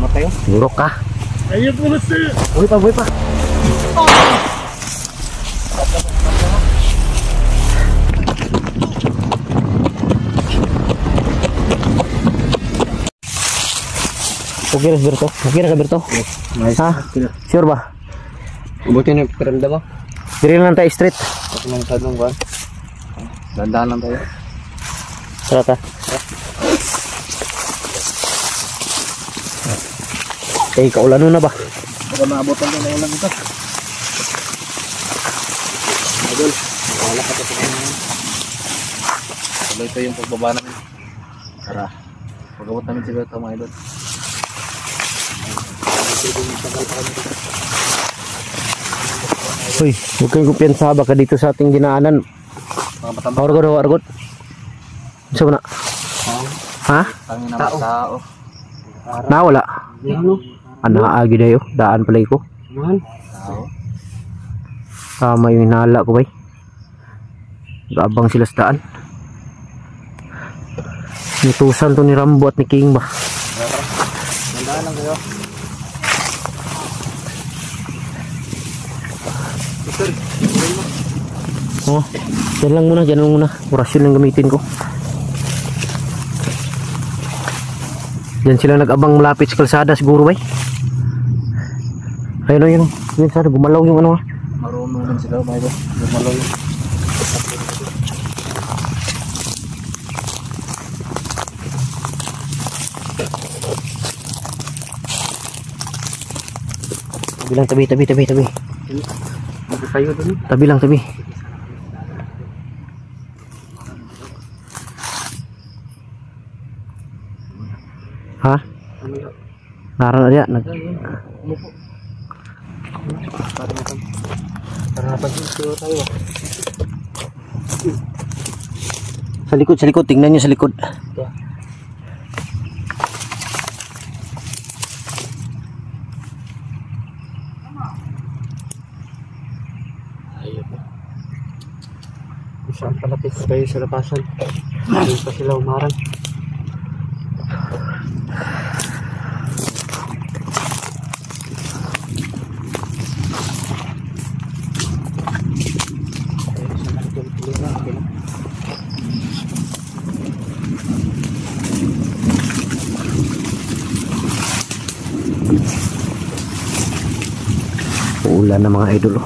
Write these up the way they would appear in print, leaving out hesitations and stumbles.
Namatay oh. Burok ka. Ayun po sir. Buhay pa, buhay pa. Okay na, Berto? Okay na ka, Berto? Yes, nice. Ha? Sure ba? Buti na yung pakiramdam mo. Diri lang tayo straight. Kasi nang sadong ba? Dandahan lang tayo. Tara ta. Eh, kaulan na ba? Baka maabotan ko na ulan ito. Idol, wala ka pa sa kanya. Tuloy ito yung pagbaba namin. Tara, pag-abot namin sila ito mga idol. Uy, huwag kang kumpiyansa baka dito sa ating dinaanan. Wargot, wargot. Saan na? Ha? Tangin na tao. Nawala. Agi na yun. Daan pala ko. Tama yung hinala ko bay. Abang sila sa daan. Nutusan to ni Rambo at ni King ba? Dandaan lang kayo. Oh, dyan lang muna. Orasyon lang gamitin ko. Diyan sila nag-abang malapit sa kalsada siguro bay. Ayun o yun. Yun sana gumalaw yung ano ha. Marunong din sila mga idol. Gumalaw yun. Tabi lang, tabi. Kayo dun. Tabi lang, tabi. Ha? Naran na dia nag. Para napag-isuro tayo. Sa likod, tingnan niyo sa likod. Saan palapit na tayo sa labasan? Doon pa sila umarang. Uulan na mga idol.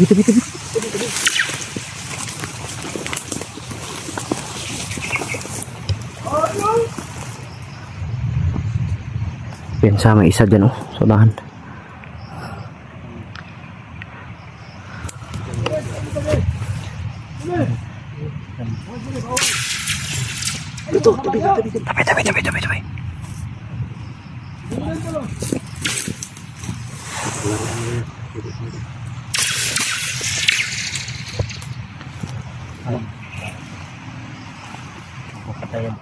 Tabi. Yan sa may isa dyan oh, sodahan. Ito, tabi. Patayan.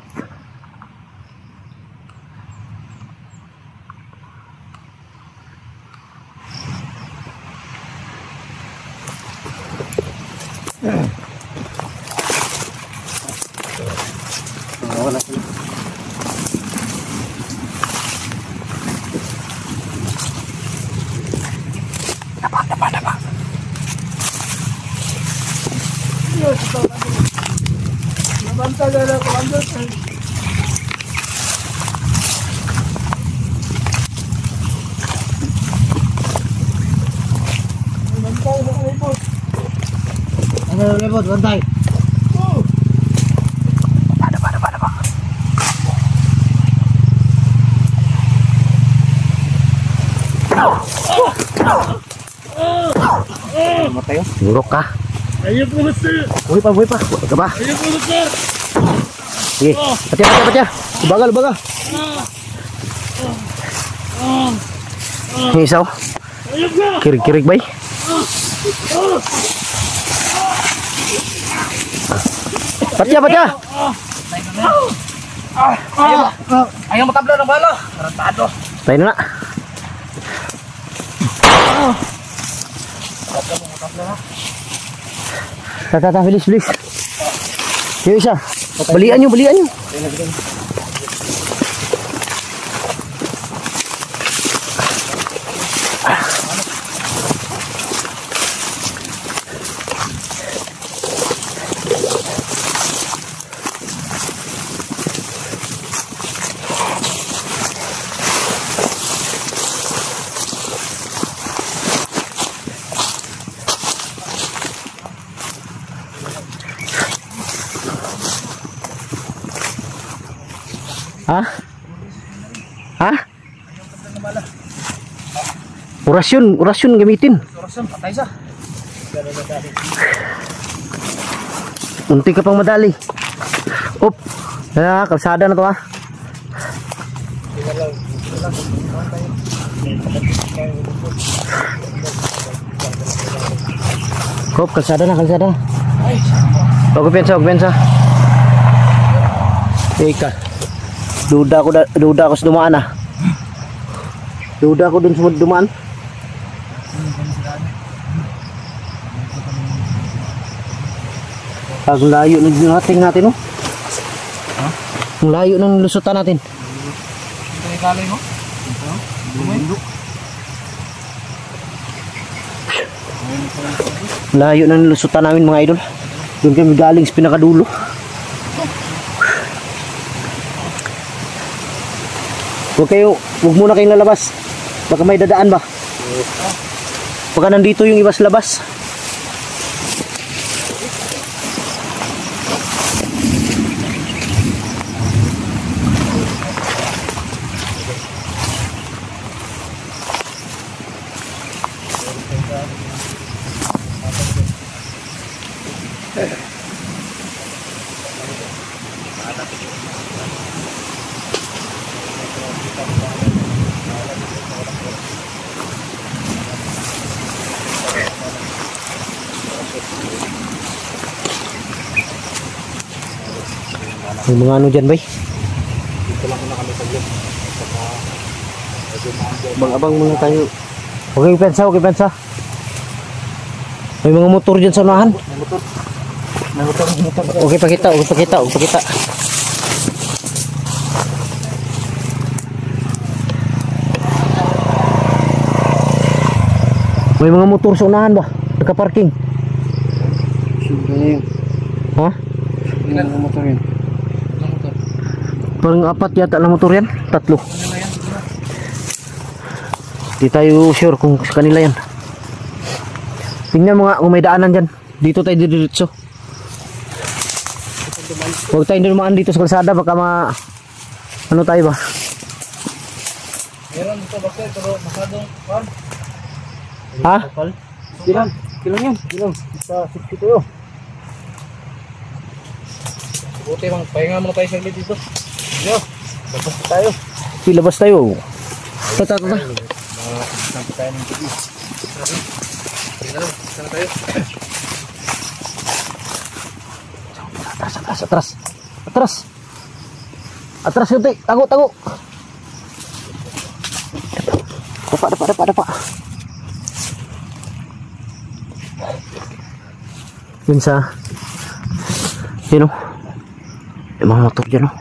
Wala sila. Dapa. Nabanta na ako andun. Ano rebot, bantay. Dapa. Matay oh. Burok ka. Ayun po sir. Buhay pa. Buhay ka ba? Ayun po sir. Sige. Patya. Bagal. Yung isa oh. Kirig-kirig bay. Patya. Ayaw matabla ng bala. Tarantado. Tayo na. Tata, bilis. Yung isa. Balian nyo. Ha? Orasyon gamitin. Orasyon, patay sa. Unti ka pang madali. Op. Kalsada na to ha. Op, kalsada na. Huwag pensa. Ika. Duda ako sa dumaan ah. Duda ako dun sa dumaan. Ang layo ng hating natin oh. Ha? Ang layo ng lusutan natin. Ito yung kalay mo? Layo ng lusutan namin mga idol. Doon kami galing sa pinakadulo. Huwag muna kayong lalabas. Baka may dadaan ba? Baka nandito yung ibas labas. May mga ano dyan, bay? Dito lang muna kami sa vlog. Abang muna tayo. Huwag kayo pensa. May mga motor dyan sa unahan. May motor. Okay, pakita. May mga motor sa unahan ba? Nakaparking. Ha? Ilan ang motor yun? Parang 4 yata na motor yan. 3. Di tayo sure kung sa kanila yan. Tingnan mo nga kung may daanan dyan. Dito tayo diretso. Huwag tayo dumaan dito sa kalsada. Baka ano tayo ba? Meron dito bakit pero masyadong farm. Ha? Kilang yan. Sa 60 tayo. Buti bang pahinga muna tayo saglit dito. Yo, Labas tayo. Tata. Sampai tayo ng gabi. Sana tayo. Atras yun tayo. Tago. Dapa. Yun sa yun o. Yung mga motor dyan o.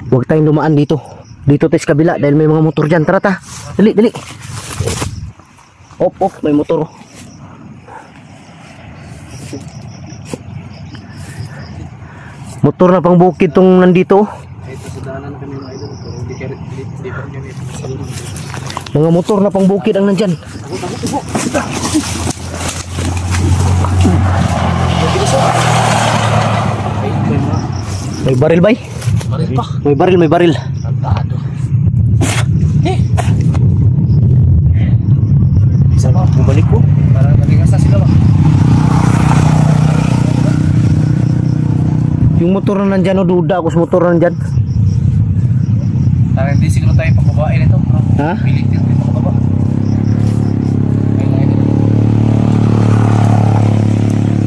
Huwag tayong dumaan dito. Dito tayo sa kabila dahil may mga motor dyan. Tara ta. Dali. Op, may motor. Motor na pang bukid tong nandito. Ito sa daanan kami mga idol. Pero hindi pa rin kami. Mga motor na pang bukid ang nandyan. May baril bay? Baril pa. May baril. Tantado. Isa pa. Bumalik ko. Para naligas na sila ba? Yung motor na nandyan, duda ako sa motor na nandyan. Hindi siguro tayo pagbabain ito. Ha? Pilit din tayo pagbaba.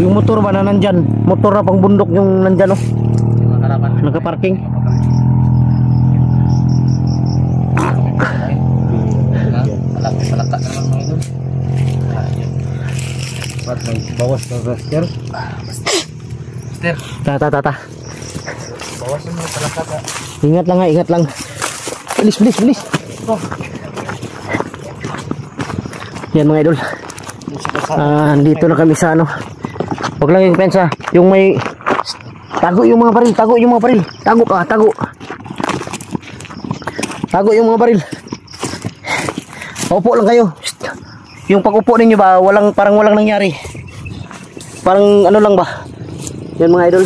Yung motor ba na nandyan? Motor na pang bundok yung nandyan, oh. Yung mga kalaban. Nakaparking. Malaka naman mga idol. Ba't may bawas na raster? Raster. Ta. Bawas na palaka ka. Ingat lang, ingat lang. Bilis. Yan mga idol. Dito na kami sa ano. Huwag lang yung pensa. Yung may tago yung mga baril. Tago yung mga baril. Upo lang kayo. Yung pag-upo ninyo ba, parang walang nangyari. Parang ano lang ba? Yan mga idol.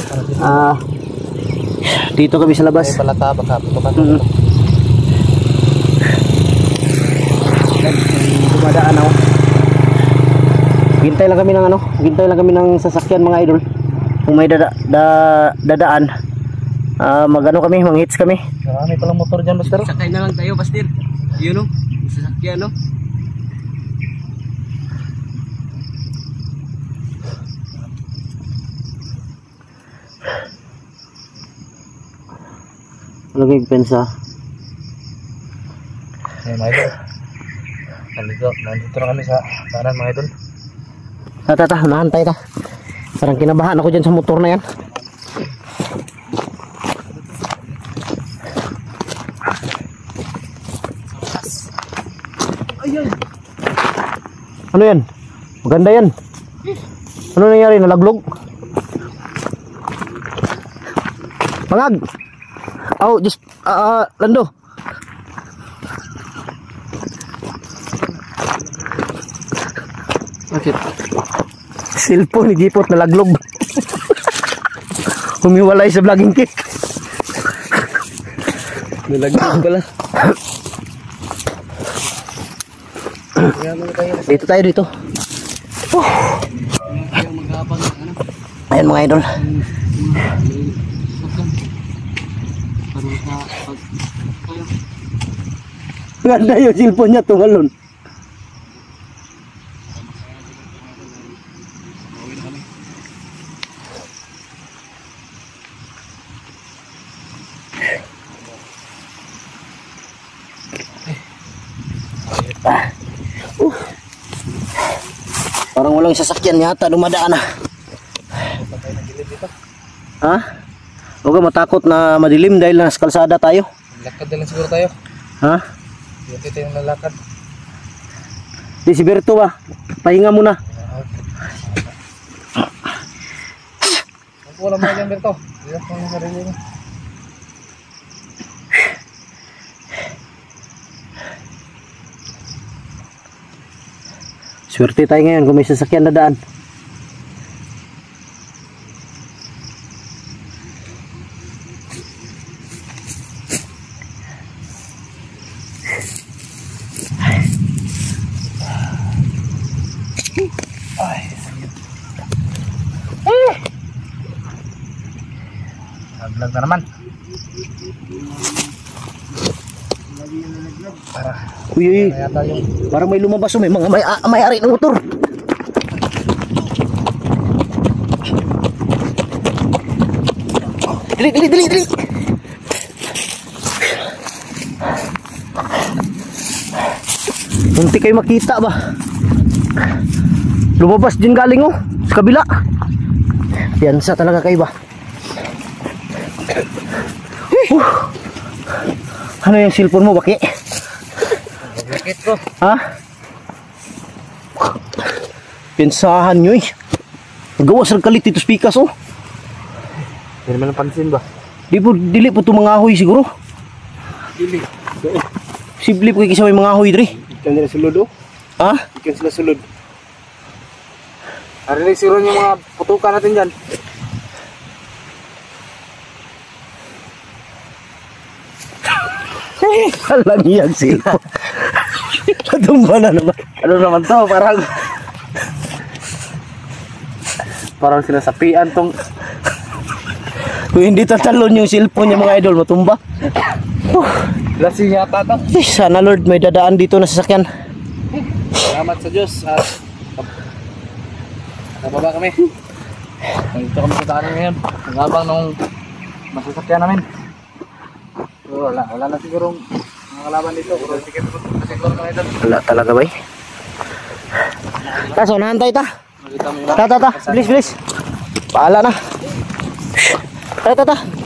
Dito kami sa labas. Palaka baka Dumadaan ako. Gintay lang kami ng sasakyan mga idol. Kung may dadaan, magano kami, manghits kami. Marami palang motor dyan, Buster. Sakay na lang tayo, Buster. Yun o, sasakyan o. Ano kayo pensa? Ayan mga idol. Nandito na kami sa kanan mga idol. Nahantay ta. Parang kinabahan ako dyan sa motor na yan. Ano yan? Maganda yan. Ano nangyari? Nalaglog? Pangag! Oh, just Lando. Bakit? Cellphone ni Gipot nalaglob. Humiwalay sa vlogging cake. Nalagyan pala. Dito tayo dito. Ayan mga idol. Ganda yung cellphone niya tumalon. Parang walang sasakyan yata dumadaan na. Ha? Huwag ka matakot na madilim dahil nasa kalsada tayo. Lakad na lang siguro tayo. Ha? Hindi tayo nalakad. Di si Berto ba? Pahinga muna. Wala mo yan, Berto. Hindi ko yung sarili mo. Swerte tayo ngayon kung may sasakyan na daan. Naglag na naman. Uy, parang may lumabas may mga may-ari ng motor. Dili. Munti kayo makita ba? Lumabas din galing oh, sa kabila. Piyansa talaga kayo ba? Ano yung cellphone mo, Baki? Bakit ko? Ha? Pensahan nyo eh. Nagawa sa kalit ito spikas oh. Hindi naman napansin ba? Dili po ito mga ahoy siguro. Dili. Simple po kaysa may mga ahoy dre. Ikan nila sulod oh. Ha? Ikan sila sulod. Arinig siguro yung mga putukan natin dyan. Alang yan sila. Natumba na naman. Ano naman to? Parang sinasapian tong Kung hindi tatalon yung cellphone niya mga idol, matumba. Lasing yata to. Ay, sana Lord may dadaan dito na sasakyan. Salamat sa Diyos at nababa kami. Nandito kami sa daanan ngayon. Ang habang nung masasakyan namin. So, wala na sigurong mga kalaban dito. Pero siguro kami doon. Wala talaga ba? Kaso, nahantay ta. Nakita mo yung Ta. Bilis. Paala na. Ta.